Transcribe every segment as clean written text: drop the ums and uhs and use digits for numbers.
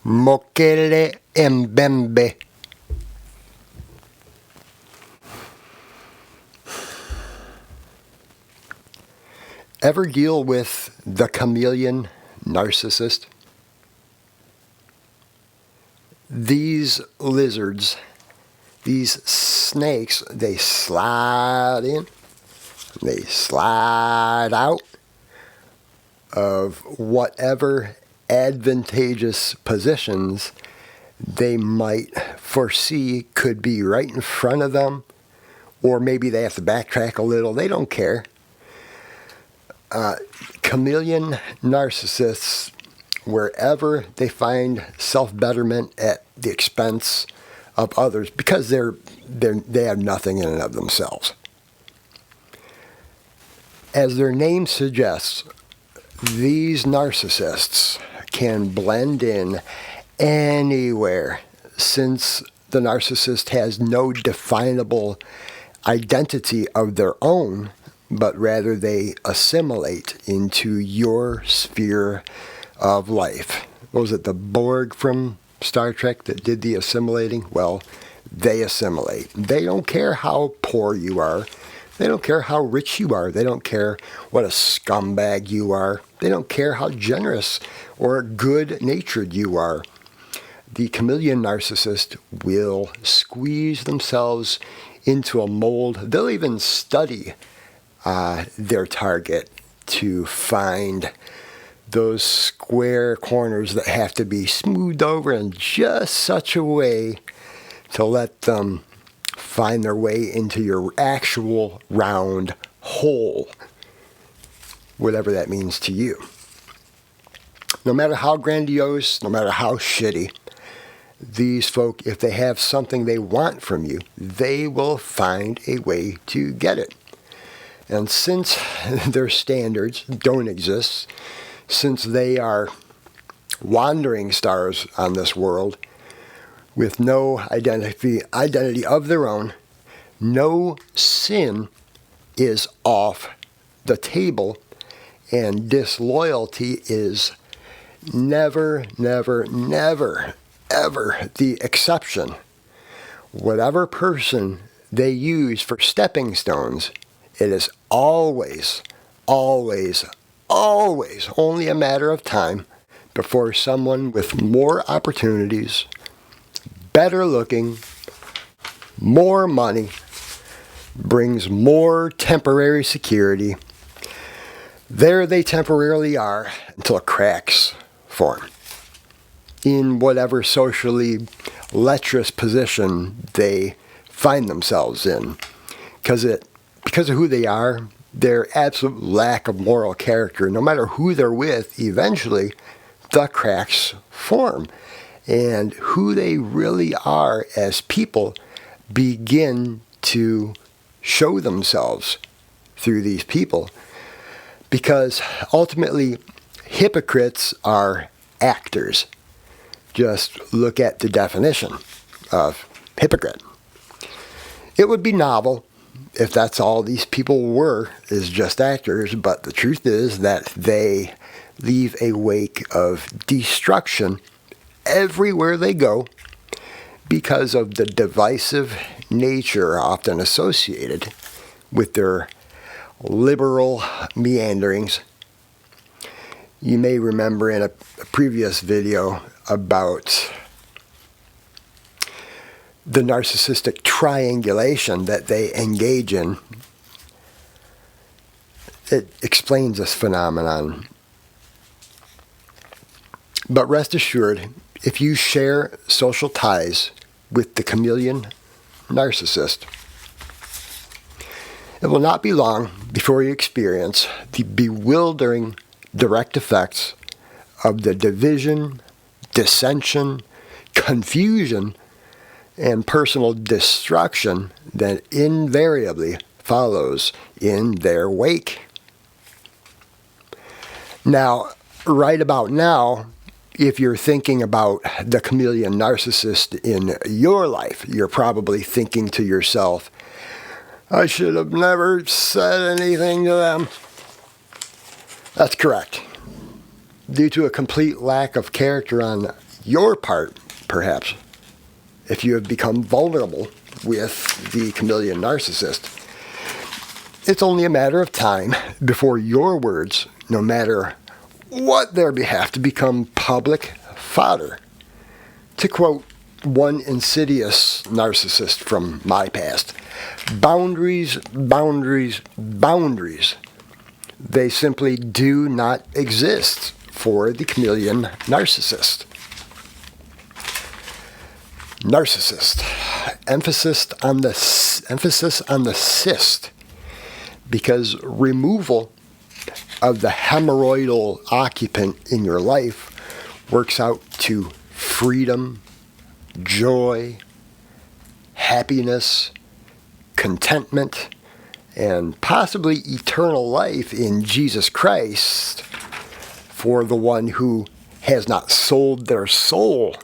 Mokele Mbembe. Ever deal with the chameleon narcissist? These lizards, these snakes, they slide in, they slide out of whatever advantageous positions they might foresee could be right in front of them, or maybe they have to backtrack a little. They don't care. Chameleon narcissists, wherever they find self-betterment at the expense of others, because they have nothing in and of themselves. As their name suggests, these narcissists can blend in anywhere, since the narcissist has no definable identity of their own, but rather they assimilate into your sphere of life. What was it, the Borg from Star Trek that did the assimilating? Well, they assimilate. They don't care how poor you are. They don't care how rich you are. They don't care what a scumbag you are. They don't care how generous or good-natured you are. The chameleon narcissist will squeeze themselves into a mold. They'll even study their target to find those square corners that have to be smoothed over in just such a way to let them find their way into your actual round hole, whatever that means to you. No matter how grandiose, no matter how shitty, these folk, if they have something they want from you, they will find a way to get it. And since their standards don't exist, since they are wandering stars on this world with no identity of their own, no sin is off the table, and disloyalty is never, never, never, ever the exception. Whatever person they use for stepping stones, it is always, always, always only a matter of time before someone with more opportunities, better looking, more money, brings more temporary security. There they temporarily are until cracks form in whatever socially lecherous position they find themselves in. Because of who they are, their absolute lack of moral character, no matter who they're with, eventually the cracks form. And who they really are as people begin to show themselves through these people. Because ultimately, hypocrites are actors. Just look at the definition of hypocrite. It would be novel if that's all these people were, is just actors, but the truth is that they leave a wake of destruction everywhere they go because of the divisive nature often associated with their liberal meanderings. You may remember in a previous video about the narcissistic triangulation that they engage in. It explains this phenomenon. But rest assured, if you share social ties with the chameleon narcissist, it will not be long before you experience the bewildering direct effects of the division, dissension, confusion, and personal destruction that invariably follows in their wake. Now, right about now, if you're thinking about the chameleon narcissist in your life, you're probably thinking to yourself, I should have never said anything to them. That's correct. Due to a complete lack of character on your part, perhaps, if you have become vulnerable with the chameleon narcissist. It's only a matter of time before your words, no matter what their behalf, to become public fodder. To quote one insidious narcissist from my past, boundaries, boundaries, boundaries. They simply do not exist for the chameleon narcissist. Narcissist. Emphasis on the cyst, because removal of the hemorrhoidal occupant in your life works out to freedom, joy, happiness, contentment, and possibly eternal life in Jesus Christ for the one who has not sold their soul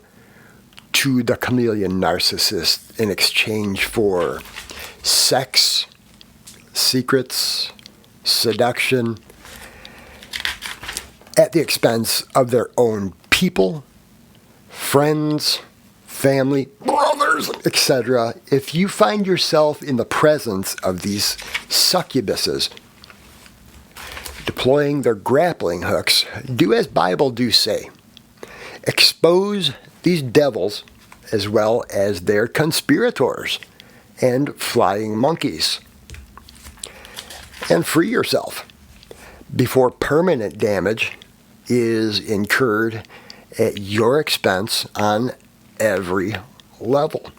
to the chameleon narcissist in exchange for sex, secrets, seduction, at the expense of their own people, friends, family, brothers, etc. If you find yourself in the presence of these succubuses deploying their grappling hooks, do as Bible do say. Expose these devils as well as their conspirators and flying monkeys, and free yourself before permanent damage is incurred at your expense on every level.